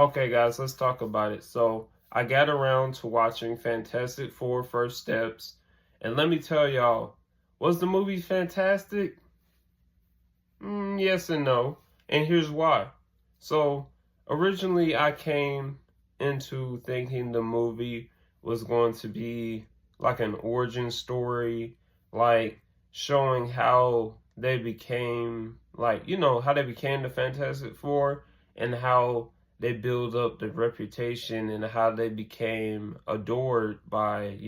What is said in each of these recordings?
Okay, guys, let's talk about it. So, I got around to watching Fantastic Four First Steps, and let me tell y'all, was the movie fantastic? Yes and no, and here's why. So, originally, I came into thinking the movie was going to be like an origin story, like showing how they became, how they became the Fantastic Four and how they build up the reputation and how they became adored by,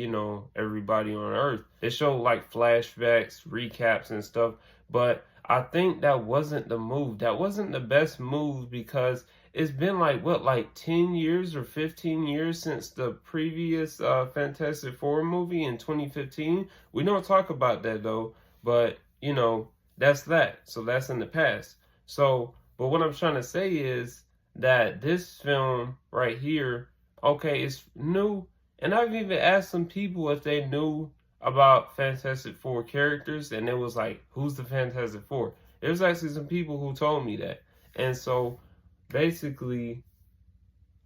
everybody on Earth. They show like flashbacks, recaps, and stuff, but I think that wasn't the move. That wasn't the best move because it's been like 10 years or 15 years since the previous Fantastic Four movie in 2015. We don't talk about that though, but that's that. So that's in the past. So, but what I'm trying to say is that this film right here, okay, it's new. And I've even asked some people if they knew about Fantastic Four characters, and it was like, who's the Fantastic Four? There's actually some people who told me that. And so basically,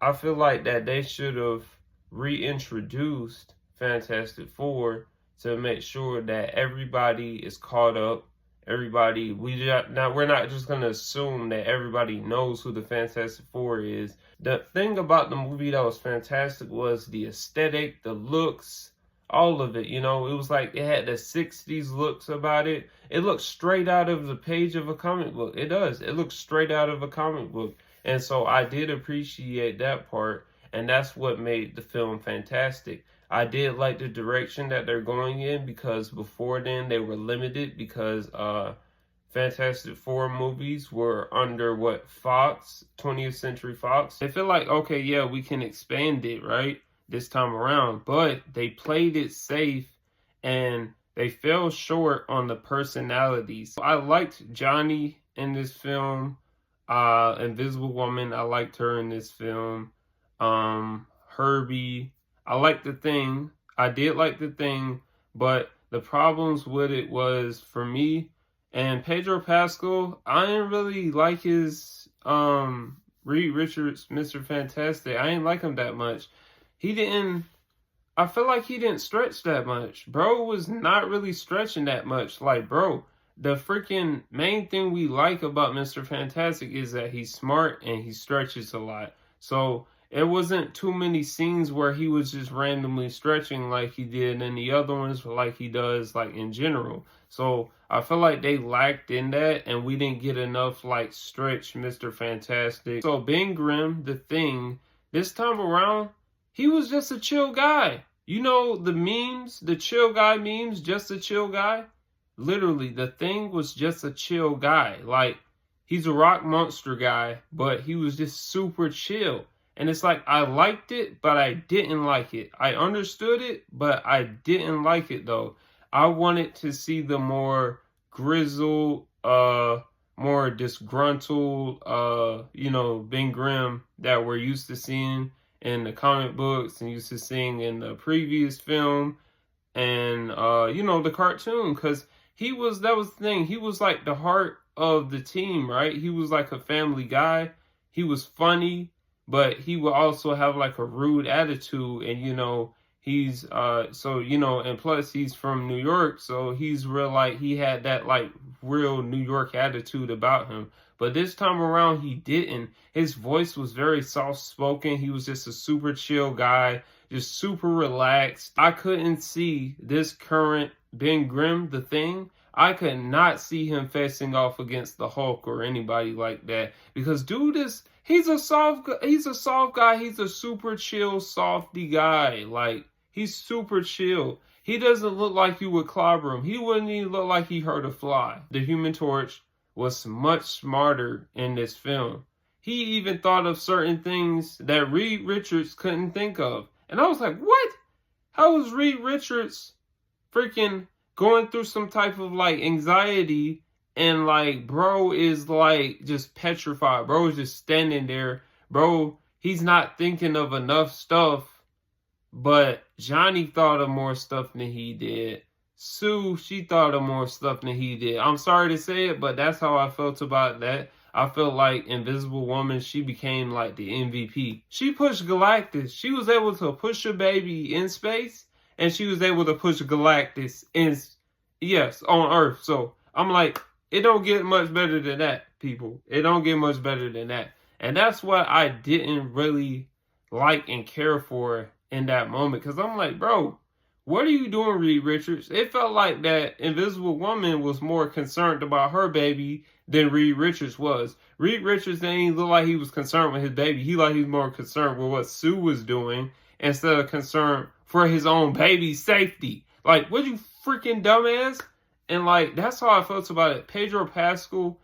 I feel like that they should have reintroduced Fantastic Four to make sure that everybody is caught up. Everybody, we're not just gonna assume that everybody knows who the Fantastic Four is. The thing about the movie that was fantastic was the aesthetic, the looks, all of it. It was like it had the 60s looks about it. It looks straight out of the page of a comic book. It does. It looks straight out of a comic book. And so I did appreciate that part, and that's what made the film fantastic. I did like the direction that they're going in because before then they were limited because Fantastic Four movies were under Fox, 20th Century Fox. They feel like, okay, yeah, we can expand it, right? This time around, but they played it safe and they fell short on the personalities. I liked Johnny in this film. Invisible Woman, I liked her in this film. Herbie, I liked The Thing. I did like The Thing, but the problems with it was for me and Pedro Pascal, I didn't really like his Reed Richards, Mr. Fantastic. I didn't like him that much. I feel like he didn't stretch that much. Bro was not really stretching that much. Like, bro, the freaking main thing we like about Mr. Fantastic is that he's smart and he stretches a lot. So it wasn't too many scenes where he was just randomly stretching like he did in the other ones, like he does like in general. So I feel like they lacked in that and we didn't get enough like stretch Mr. Fantastic. So Ben Grimm, The Thing, this time around, he was just a chill guy. You know, the memes, the chill guy memes, just a chill guy. Literally, The Thing was just a chill guy. Like, he's a rock monster guy, but he was just super chill. And it's like, I liked it, but I didn't like it. I understood it, but I didn't like it, though. I wanted to see the more grizzled, more disgruntled, Ben Grimm that we're used to seeing in the comic books and used to seeing in the previous film and the cartoon, because that was the thing, he was like the heart of the team, right? He was like a family guy. He was funny, but he would also have like a rude attitude, and he's and plus he's from New York, so he's real, like he had that like real New York attitude about him. But this time around, he didn't. His voice was very soft-spoken. He was just a super chill guy, just super relaxed. I couldn't see this current Ben Grimm, The Thing. I could not see him facing off against the Hulk or anybody like that. Because dude he's a soft guy. He's a super chill, softy guy. Like, he's super chill. He doesn't look like you would clobber him. He wouldn't even look like he hurt a fly. The Human Torch was much smarter in this film. He even thought of certain things that Reed Richards couldn't think of. And I was like, what? How is Reed Richards freaking going through some type of like anxiety and like bro is like just petrified? Bro is just standing there. Bro, he's not thinking of enough stuff. But Johnny thought of more stuff than he did. Sue, she thought of more stuff than he did. I'm sorry to say it, but that's how I felt about that. I felt like Invisible Woman, she became like the MVP. She pushed Galactus. She was able to push a baby in space, and she was able to push Galactus in, yes, on Earth. So I'm like, it don't get much better than that, people. It don't get much better than that. And that's what I didn't really like and care for in that moment. Because I'm like, bro, what are you doing, Reed Richards? It felt like that Invisible Woman was more concerned about her baby than Reed Richards was. Reed Richards didn't even look like he was concerned with his baby. He was more concerned with what Sue was doing instead of concerned for his own baby's safety. Like, what you freaking dumbass? And like, that's how I felt about it. Pedro Pascal,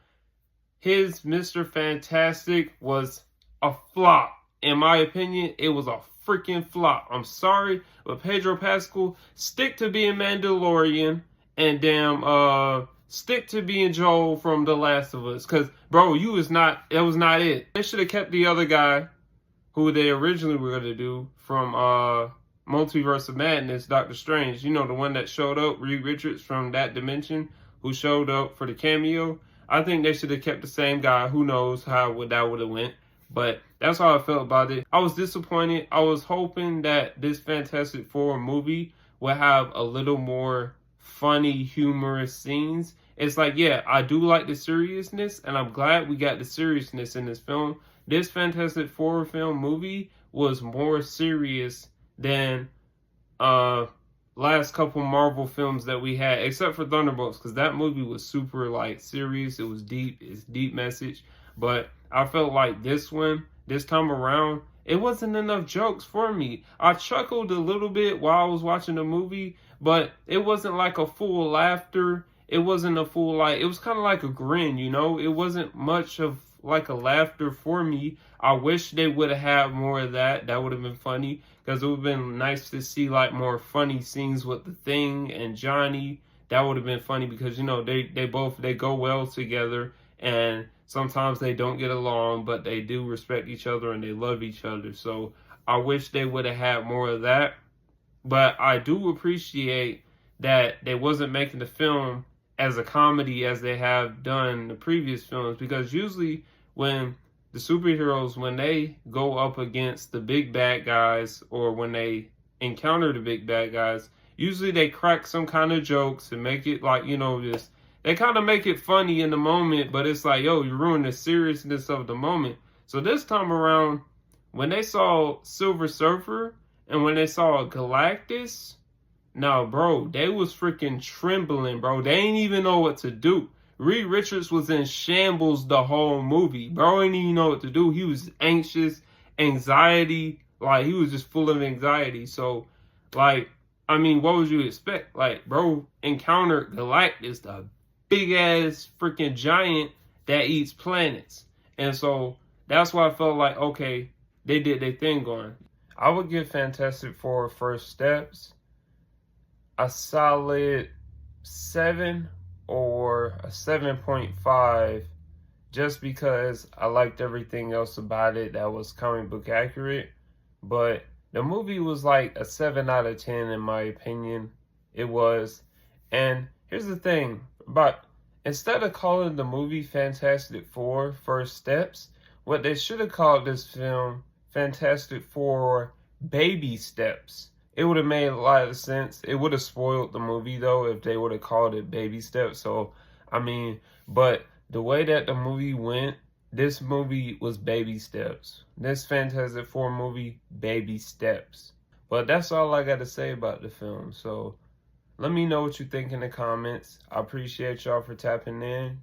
his Mr. Fantastic was a flop. In my opinion, it was a freaking flop. I'm sorry, but Pedro Pascal, stick to being Mandalorian and damn stick to being Joel from The Last of Us. Cause bro, that was not it. They should have kept the other guy who they originally were gonna do from Multiverse of Madness, Doctor Strange. You know, the one that showed up, Reed Richards from that dimension, who showed up for the cameo. I think they should have kept the same guy. Who knows how that would have went. But that's how I felt about it. I was disappointed. I was hoping that this Fantastic Four movie would have a little more funny, humorous scenes. It's like, yeah, I do like the seriousness, and I'm glad we got the seriousness in this film. This Fantastic Four movie was more serious than last couple Marvel films that we had, except for Thunderbolts, because that movie was super like serious. It was deep. It's deep message. But I felt like this one, this time around, it wasn't enough jokes for me. I chuckled a little bit while I was watching the movie, but it wasn't like a full laughter. It wasn't a full, like, it was kind of like a grin, you know? It wasn't much of like a laughter for me. I wish they would have had more of that. That would have been funny, because it would have been nice to see like more funny scenes with the Thing and Johnny. That would have been funny, because, you know, they go well together, and sometimes they don't get along, but they do respect each other and they love each other. So I wish they would have had more of that. But I do appreciate that they wasn't making the film as a comedy as they have done the previous films, because usually when the superheroes, when they go up against the big bad guys, or when they encounter the big bad guys, usually they crack some kind of jokes and make it like, you know, just, they kind of make it funny in the moment, but it's like, yo, you ruin the seriousness of the moment. So this time around, when they saw Silver Surfer and when they saw Galactus, no, bro, they was freaking trembling, bro. They ain't even know what to do. Reed Richards was in shambles the whole movie. Bro ain't even know what to do. He was anxious, anxiety. Like, he was just full of anxiety. So, like, I mean, what would you expect? Like, bro encountered Galactus, the big-ass freaking giant that eats planets. And so, that's why I felt like, okay, they did their thing going. I would give Fantastic Four First Steps a solid 7 or a 7.5, just because I liked everything else about it that was comic book accurate. But the movie was like a 7 out of 10 in my opinion. It was. And here's the thing, but instead of calling the movie Fantastic Four First Steps, what they should have called this film Fantastic Four Baby Steps. It would have made a lot of sense. It would have spoiled the movie, though, if they would have called it Baby Steps. So, I mean, but the way that the movie went, this movie was baby steps. This Fantastic Four movie, baby steps. But that's all I got to say about the film. So, let me know what you think in the comments. I appreciate y'all for tapping in.